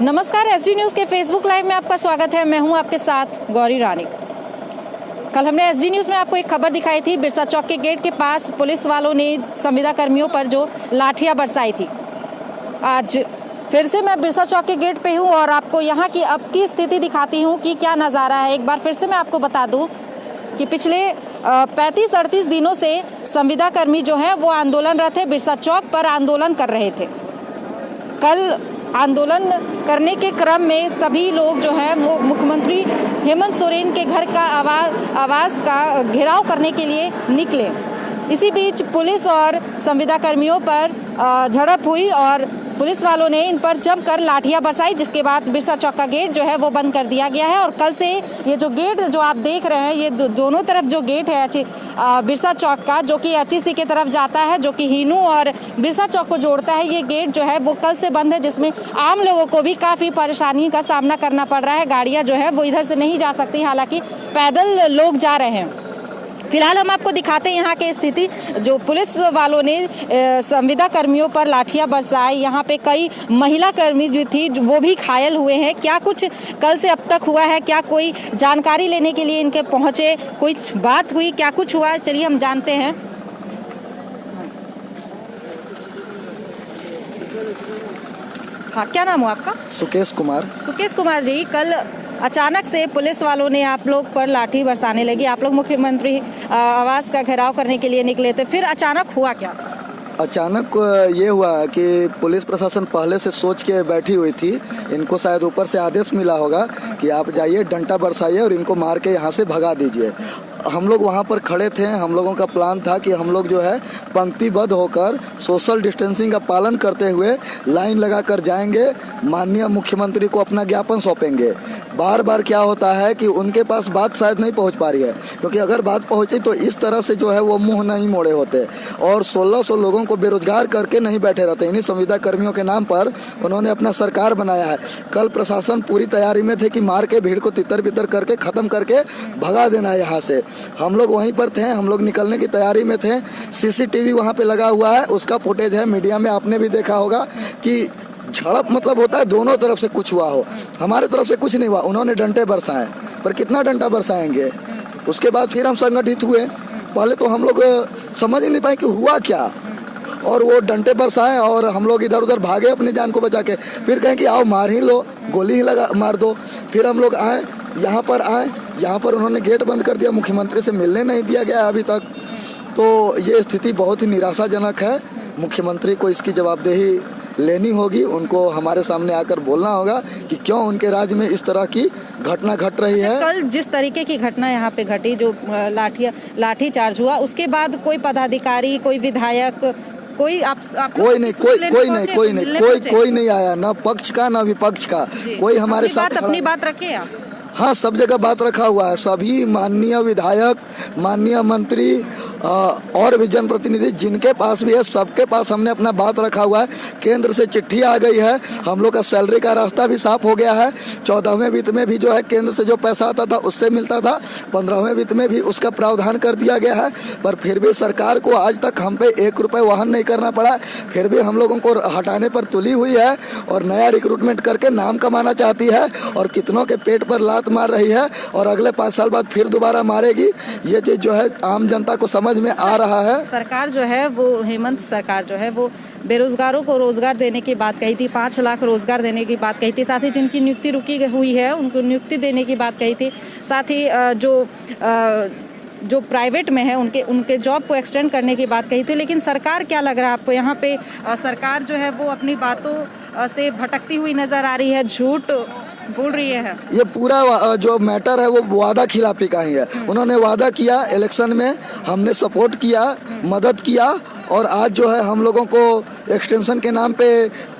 नमस्कार, SD news के Facebook live में आपका स्वागत है। मैं हूं आपके साथ गौरी रानी। कल हमने एसडी न्यूज़ में आपको एक खबर दिखाई थी। बिरसा चौक के गेट के पास पुलिस वालों ने संविदा कर्मियों पर जो लाठियां बरसाई थी। आज फिर से मैं बिरसा चौक के गेट पे हूं और आपको यहां की अब की स्थिति दिखाती हूं कि क्या नज़ारा है। एक बार फिर से मैं आपको बता दूं कि पिछले 35-38 दिनों से संविदा कर्मी जो हैं वो आंदोलनरत है, बिरसा चौक पर आंदोलन कर रहे थे। कल आंदोलन करने के क्रम में सभी लोग जो है मुख्यमंत्री हेमंत सोरेन के घर का आवास का घेराव करने के लिए निकले। इसी बीच पुलिस और संविदा कर्मियों पर झड़प हुई और पुलिस वालों ने इन पर जमकर लाठियां बरसाई, जिसके बाद बिरसा चौक का गेट जो है वो बंद कर दिया गया है। और कल से ये जो गेट जो आप देख रहे हैं, ये दोनों तरफ जो गेट है बिरसा चौक का, जो कि एचईसी की तरफ जाता है, जो कि हीनू और बिरसा चौक को जोड़ता है, ये गेट जो है वो कल से बंद है, जिसमें आम लोगों को भी काफ़ी परेशानी का सामना करना पड़ रहा है। गाड़ियाँ जो है वो इधर से नहीं जा सकती, हालांकि पैदल लोग जा रहे हैं। फिलहाल हम आपको दिखाते हैं यहाँ की स्थिति। जो पुलिस वालों ने संविदा कर्मियों पर लाठियां बरसाई, यहाँ पे कई महिला कर्मी जो थी वो भी घायल हुए हैं। क्या कुछ कल से अब तक हुआ है, क्या कोई जानकारी लेने के लिए इनके पहुंचे, कोई बात हुई, क्या कुछ हुआ, चलिए हम जानते हैं। हाँ, क्या नाम हुआ आपका? सुकेश कुमार। सुकेश कुमार जी, कल अचानक से पुलिस वालों ने आप लोग पर लाठी बरसाने लगी। आप लोग मुख्यमंत्री आवास का घेराव करने के लिए निकले थे, फिर अचानक हुआ क्या? अचानक ये हुआ कि पुलिस प्रशासन पहले से सोच के बैठी हुई थी। इनको शायद ऊपर से आदेश मिला होगा कि आप जाइए, डंडा बरसाइए और इनको मार के यहाँ से भगा दीजिए। हम लोग वहाँ पर खड़े थे। हम लोगों का प्लान था कि हम लोग जो है पंक्तिबद्ध होकर सोशल डिस्टेंसिंग का पालन करते हुए लाइन लगाकर जाएंगे, माननीय मुख्यमंत्री को अपना ज्ञापन सौंपेंगे। बार बार क्या होता है कि उनके पास बात शायद नहीं पहुंच पा रही है, क्योंकि अगर बात पहुंची तो इस तरह से जो है वो मुंह नहीं मोड़े होते और 1600 लोगों को बेरोजगार करके नहीं बैठे रहते। इन्हीं संविदा कर्मियों के नाम पर उन्होंने अपना सरकार बनाया है। कल प्रशासन पूरी तैयारी में थे कि मार के भीड़ को तितर बितर करके ख़त्म करके भगा देना है यहाँ से। हम लोग वहीं पर थे, हम लोग निकलने की तैयारी में थे। सीसीटीवी वहाँ पे लगा हुआ है, उसका फुटेज है, मीडिया में आपने भी देखा होगा कि झड़प मतलब होता है दोनों तरफ से कुछ हुआ हो। हमारे तरफ से कुछ नहीं हुआ, उन्होंने डंडे बरसाए, पर कितना डंडा बरसाएंगे। उसके बाद फिर हम संगठित हुए। पहले तो हम लोग समझ ही नहीं पाए कि हुआ क्या, और वो डंडे बरसाए और हम लोग इधर उधर भागे अपनी जान को बचा के। फिर कहें कि आओ मार ही लो, गोली ही लगा मार दो। फिर हम लोग आए, यहाँ पर उन्होंने गेट बंद कर दिया, मुख्यमंत्री से मिलने नहीं दिया गया अभी तक। तो ये स्थिति बहुत ही निराशाजनक है। मुख्यमंत्री को इसकी जवाबदेही लेनी होगी, उनको हमारे सामने आकर बोलना होगा कि क्यों उनके राज्य में इस तरह की घटना घट रही है। कल जिस तरीके की घटना यहाँ पे घटी, जो लाठी चार्ज हुआ, उसके बाद कोई पदाधिकारी, कोई विधायक, कोई कोई नहीं आया, ना पक्ष का ना विपक्ष का। कोई हमारे साथ अपनी बात रखे आप? हाँ, सब जगह बात रखा हुआ है। सभी माननीय विधायक, माननीय मंत्री और भी जनप्रतिनिधि जिनके पास भी है, सबके पास हमने अपना बात रखा हुआ है। केंद्र से चिट्ठी आ गई है, हम लोग का सैलरी का रास्ता भी साफ हो गया है। 14वें वित्त में भी जो है केंद्र से जो पैसा आता था उससे मिलता था, 15वें वित्त में भी उसका प्रावधान कर दिया गया है। पर फिर भी सरकार को आज तक हम पे 1 रुपये वहन नहीं करना पड़ा। फिर भी हम लोगों को हटाने पर तुली हुई है और नया रिक्रूटमेंट करके नाम कमाना चाहती है और कितनों के पेट पर लात मार रही है और अगले 5 साल बाद फिर दोबारा मारेगी। ये चीज जो है आम जनता को समझ में आ रहा है। सरकार जो है वो, हेमंत सरकार जो है वो बेरोजगारों को रोजगार देने की बात कही थी, 5 लाख रोजगार देने की बात कही थी। साथ ही जिनकी नियुक्ति रुकी हुई है उनको नियुक्ति देने की बात कही थी। साथ ही जो प्राइवेट में है उनके जॉब को एक्सटेंड करने की बात कही थी। लेकिन सरकार, क्या लग रहा है आपको, यहाँ पे सरकार जो है वो अपनी बातों से भटकती हुई नजर आ रही है, झूठ बोल रही है? ये पूरा जो मैटर है वो वादा खिलाफी का ही है। उन्होंने वादा किया, इलेक्शन में हमने सपोर्ट किया, मदद किया, और आज जो है हम लोगों को एक्सटेंशन के नाम पे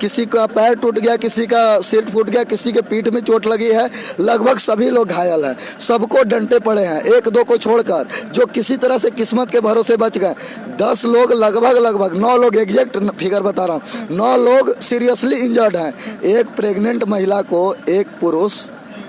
किसी का पैर टूट गया, किसी का सिर फूट गया, किसी के पीठ में चोट लगी है। लगभग सभी लोग घायल हैं, सबको डंटे पड़े हैं, 1-2 को छोड़कर, जो किसी तरह से किस्मत के भरोसे बच गए। 10 लोग लगभग 9 लोग, एग्जैक्ट फिगर बता रहा हूँ, 9 लोग सीरियसली इंजर्ड हैं। एक प्रेग्नेंट महिला को एक पुरुष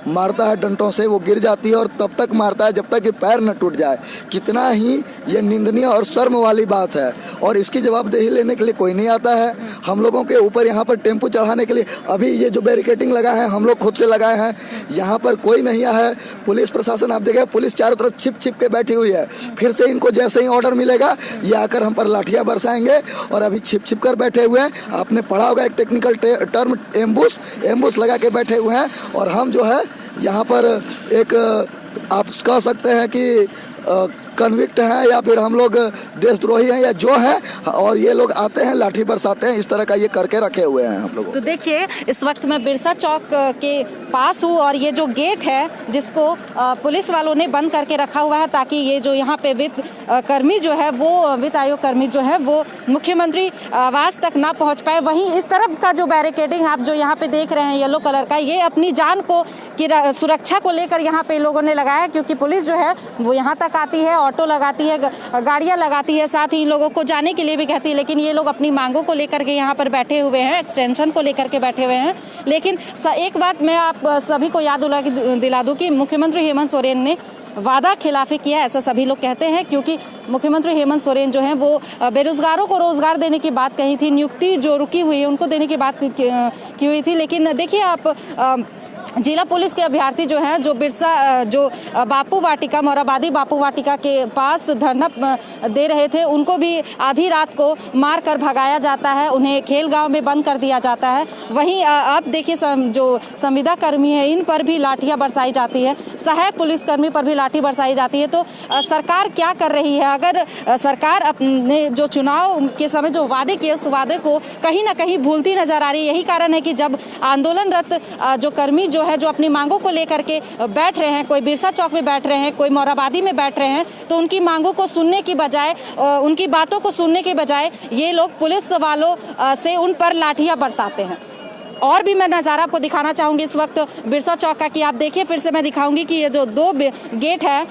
मारता है डंटों से, वो गिर जाती है और तब तक मारता है जब तक कि पैर न टूट जाए। कितना ही ये निंदनीय और शर्म वाली बात है, और इसकी जवाबदेही लेने के लिए कोई नहीं आता है। हम लोगों के ऊपर यहाँ पर टेम्पो चढ़ाने के लिए अभी ये जो बैरिकेडिंग लगा है हम लोग खुद से लगाए हैं, यहाँ पर कोई नहीं आया है। पुलिस प्रशासन आप देखें, पुलिस चारों तरफ छिप छिप के बैठी हुई है। फिर से इनको जैसे ही ऑर्डर मिलेगा ये आकर हम पर लाठियां बरसाएंगे, और अभी छिप छिप कर बैठे हुए हैं। आपने पढ़ा होगा एक टेक्निकल टर्म एम्बुश लगा के बैठे हुए हैं। और हम जो है यहाँ पर एक आप कह सकते हैं कि कन्विक्ट हैं या फिर हम लोग देशद्रोही हैं या जो है, और ये लोग आते हैं लाठी बरसाते हैं, इस तरह का ये करके रखे हुए हैं हम लोग। तो देखिए इस वक्त मैं बिरसा चौक के पास हूँ और ये जो गेट है जिसको पुलिस वालों ने बंद करके रखा हुआ है ताकि ये जो यहाँ पे वित्त कर्मी जो है वो वित्त आयोग कर्मी जो है वो मुख्यमंत्री आवास तक ना पहुँच पाए। वहीं इस तरफ का जो बैरिकेडिंग आप जो यहाँ पे देख रहे हैं येलो कलर का, ये अपनी जान को की सुरक्षा को लेकर यहाँ पे लोगों ने लगाया, क्योंकि पुलिस जो है वो यहाँ तक आती है, ऑटो लगाती है, गाड़ियां लगाती है, साथ ही इन लोगों को जाने के लिए भी कहती है। लेकिन ये लोग अपनी मांगों को लेकर के यहाँ पर बैठे हुए हैं, एक्सटेंशन को लेकर के बैठे हुए हैं। लेकिन एक बात मैं आप सभी को याद दिला दूं कि मुख्यमंत्री हेमंत सोरेन ने वादा खिलाफी किया, ऐसा सभी लोग कहते हैं, क्योंकि मुख्यमंत्री हेमंत सोरेन जो हैं वो बेरोजगारों को रोजगार देने की बात कही थी, नियुक्ति जो रुकी हुई है उनको देने की बात की हुई थी। लेकिन देखिए आप जिला पुलिस के अभ्यर्थी जो हैं जो बिरसा जो बापू वाटिका मोराबादी बापू वाटिका के पास धरना दे रहे थे, उनको भी आधी रात को मार कर भगाया जाता है, उन्हें खेल गांव में बंद कर दिया जाता है। वहीं आप देखिए जो संविदा कर्मी है इन पर भी लाठियां बरसाई जाती है, सहायक पुलिसकर्मी पर भी लाठी बरसाई जाती है। तो सरकार क्या कर रही है? अगर सरकार अपने जो चुनाव के समय जो वादे किए उस वादे को कहीं ना कहीं भूलती नजर आ रही है। यही कारण है कि जब आंदोलनरत जो कर्मी जो है जो अपनी मांगों को लेकर के बैठ रहे हैं, कोई बिरसा चौक में बैठ रहे हैं, कोई मोराबादी में बैठ रहे हैं, तो उनकी मांगों को सुनने की बजाय, उनकी बातों को सुनने के बजाय ये लोग पुलिस वालों से उन पर लाठियां बरसाते हैं। और भी मैं नज़ारा आपको दिखाना चाहूंगी इस वक्त बिरसा चौक का, कि आप देखिए फिर से मैं दिखाऊंगी कि ये जो दो गेट है,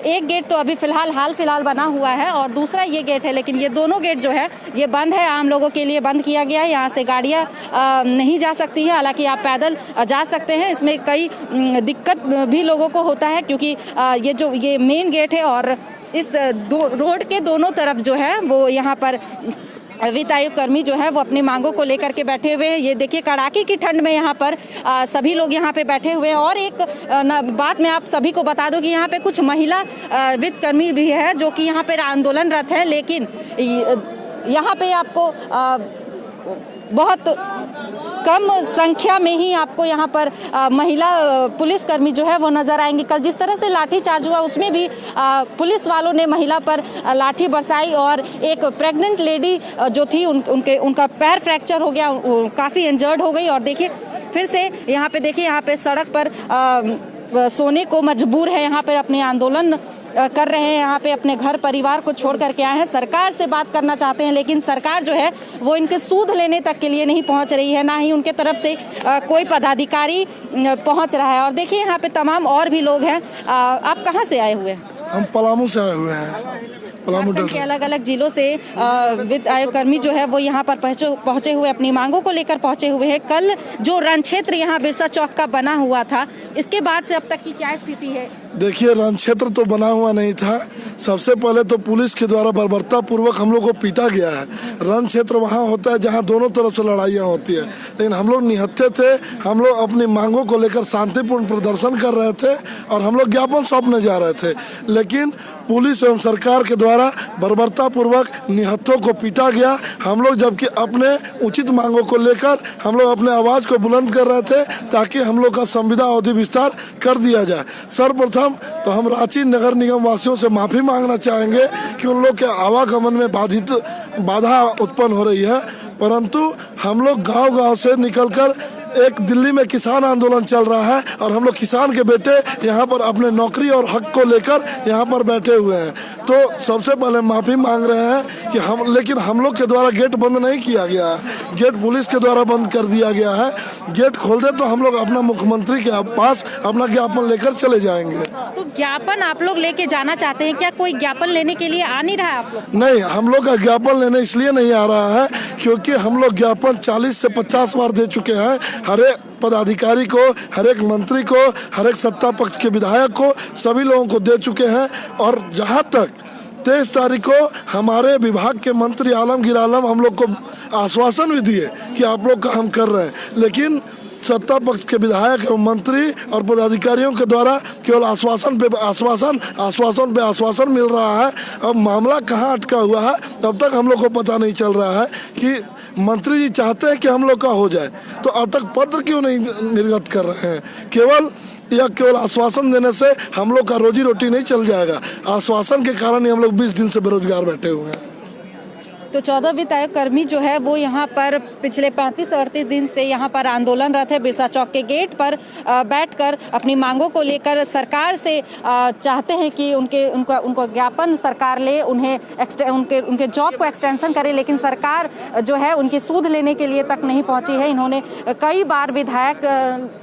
एक गेट तो अभी हाल फिलहाल बना हुआ है और दूसरा ये गेट है, लेकिन ये दोनों गेट जो है ये बंद है, आम लोगों के लिए बंद किया गया है। यहाँ से गाड़ियाँ नहीं जा सकती हैं, हालांकि आप पैदल जा सकते हैं। इसमें कई दिक्कत भी लोगों को होता है, क्योंकि ये मेन गेट है और इस रोड के दोनों तरफ जो है वो यहाँ पर वित्त आयोग कर्मी जो है वो अपनी मांगों को लेकर के बैठे हुए हैं। ये देखिए कड़ाके की ठंड में यहाँ पर सभी लोग यहाँ पे बैठे हुए हैं। और एक बात मैं आप सभी को बता दूं कि यहाँ पे कुछ महिला वित्त कर्मी भी है जो कि यहाँ पे आंदोलनरत है, लेकिन यहाँ पे आपको बहुत कम संख्या में ही आपको यहाँ पर महिला पुलिसकर्मी जो है वो नजर आएंगी। कल जिस तरह से लाठी चार्ज हुआ उसमें भी पुलिस वालों ने महिला पर लाठी बरसाई और एक प्रेग्नेंट लेडी जो थी उनका पैर फ्रैक्चर हो गया, काफ़ी इंजर्ड हो गई। और देखिए फिर से यहाँ पे देखिए, यहाँ पे सड़क पर सोने को मजबूर है, यहाँ पर अपने आंदोलन कर रहे हैं, यहाँ पे अपने घर परिवार को छोड़ करके आए हैं, सरकार से बात करना चाहते हैं, लेकिन सरकार जो है वो इनके सूद लेने तक के लिए नहीं पहुंच रही है, ना ही उनके तरफ से कोई पदाधिकारी पहुंच रहा है। और देखिए यहाँ पे तमाम और भी लोग हैं। आप कहाँ से आए हुए हैं? हम पलामू से आए हुए हैं। झारखंड के अलग अलग जिलों से वित्त आयोग कर्मी जो है वो यहाँ पर पहुंचे हुए अपनी मांगों को लेकर पहुंचे हुए हैं। कल जो रण क्षेत्र यहाँ बिरसा चौक का बना हुआ था, इसके बाद से अब तक की क्या स्थिति है? देखिए रण क्षेत्र तो बना हुआ नहीं था। सबसे पहले तो पुलिस के द्वारा बर्बरतापूर्वक हम लोग को पीटा गया है। रण क्षेत्र वहाँ होता है जहाँ दोनों तरफ से लड़ाइयाँ होती है, लेकिन हम लोग निहत्थे थे। हम लोग अपनी मांगों को लेकर शांतिपूर्ण प्रदर्शन कर रहे थे और हम लोग ज्ञापन सौंपने जा रहे थे, लेकिन पुलिस एवं सरकार के द्वारा बर्बरतापूर्वक निहत्थों को पीटा गया। हम लोग जबकि अपने उचित मांगों को लेकर हम लोग अपने आवाज़ को बुलंद कर रहे थे ताकि हम लोग का संविदा अवधि विस्तार कर दिया जाए। सर्वप्रथम तो हम रांची नगर निगम वासियों से माफ़ी मांगना चाहेंगे कि उन लोग के आवागमन में बाधा उत्पन्न हो रही है, परंतु हम लोग गांव-गांव से निकलकर एक दिल्ली में किसान आंदोलन चल रहा है और हम लोग किसान के बेटे यहाँ पर अपने नौकरी और हक को लेकर यहाँ पर बैठे हुए हैं। तो सबसे पहले माफ़ी मांग रहे हैं कि लेकिन हम लोग के द्वारा गेट बंद नहीं किया गया है। गेट पुलिस के द्वारा बंद कर दिया गया है। गेट खोल दे तो हम लोग अपना मुख्यमंत्री के पास अपना ज्ञापन लेकर चले जाएंगे। तो ज्ञापन आप लोग लेके जाना चाहते हैं क्या? कोई ज्ञापन लेने के लिए आ नहीं रहा है आप लोग? नहीं, हम लोग का ज्ञापन लेने इसलिए नहीं आ रहा है क्योंकि हम लोग ज्ञापन 40 से 50 बार दे चुके हैं। हर एक पदाधिकारी को, हर एक मंत्री को, हर एक सत्ता पक्ष के विधायक को, सभी लोगों को दे चुके हैं। और जहां तक 23 तारीख को हमारे विभाग के मंत्री आलमगीर आलम हम लोग को आश्वासन भी दिए कि आप लोग काम कर रहे हैं, लेकिन सत्ता पक्ष के विधायक एवं मंत्री और पदाधिकारियों के द्वारा केवल आश्वासन पे आश्वासन मिल रहा है। अब मामला कहाँ अटका हुआ है अब तक हम लोग को पता नहीं चल रहा है कि मंत्री जी चाहते हैं कि हम लोग का हो जाए, तो अब तक पत्र क्यों नहीं निर्गत कर रहे हैं? केवल आश्वासन देने से हम लोग का रोजी रोटी नहीं चल जाएगा। आश्वासन के कारण ही हम लोग 20 दिन से बेरोजगार बैठे हुए हैं। तो 14 विधायक कर्मी जो है वो यहाँ पर पिछले 35-38 दिन से यहाँ पर आंदोलनरत है। बिरसा चौक के गेट पर बैठकर अपनी मांगों को लेकर सरकार से चाहते हैं कि उनको ज्ञापन सरकार ले, उनके जॉब को एक्सटेंशन करे, लेकिन सरकार जो है उनकी सूद लेने के लिए तक नहीं पहुंची है। इन्होंने कई बार विधायक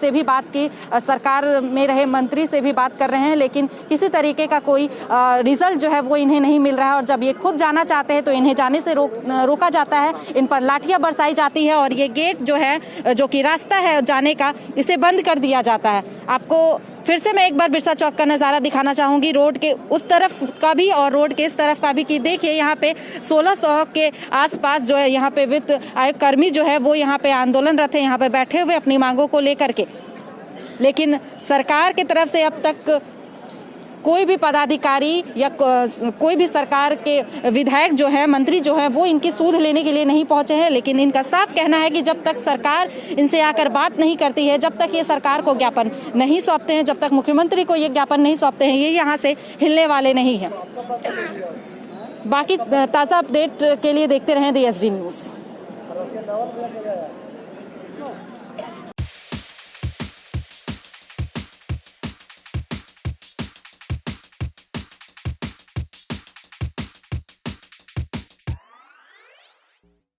से भी बात की, सरकार में रहे मंत्री से भी बात कर रहे हैं, लेकिन किसी तरीके का कोई रिजल्ट जो है वो इन्हें नहीं मिल रहा है। और जब ये खुद जाना चाहते हैं तो इन्हें जाने से रोका जाता है, इन पर लाठियां बरसाई जाती है और ये गेट जो है, जो कि रास्ता है जाने का, इसे बंद कर दिया जाता है। आपको फिर से मैं एक बार बिरसा चौक का नज़ारा दिखाना चाहूंगी, रोड के उस तरफ का भी और रोड के इस तरफ का भी, कि देखिए यहाँ पे 1600 के आसपास जो है यहाँ पे वित्त आयोग कर्मी जो है वो यहाँ पे आंदोलनरत है, यहाँ पे बैठे हुए अपनी मांगों को लेकर के। लेकिन सरकार की तरफ से अब तक कोई भी पदाधिकारी या कोई भी सरकार के विधायक जो है, मंत्री जो है, वो इनकी सूद लेने के लिए नहीं पहुंचे हैं। लेकिन इनका साफ कहना है कि जब तक सरकार इनसे आकर बात नहीं करती है, जब तक ये सरकार को ज्ञापन नहीं सौंपते हैं, जब तक मुख्यमंत्री को ये ज्ञापन नहीं सौंपते हैं, ये यहाँ से हिलने वाले नहीं हैं। बाकी ताज़ा अपडेट के लिए देखते रहें DSD न्यूज़।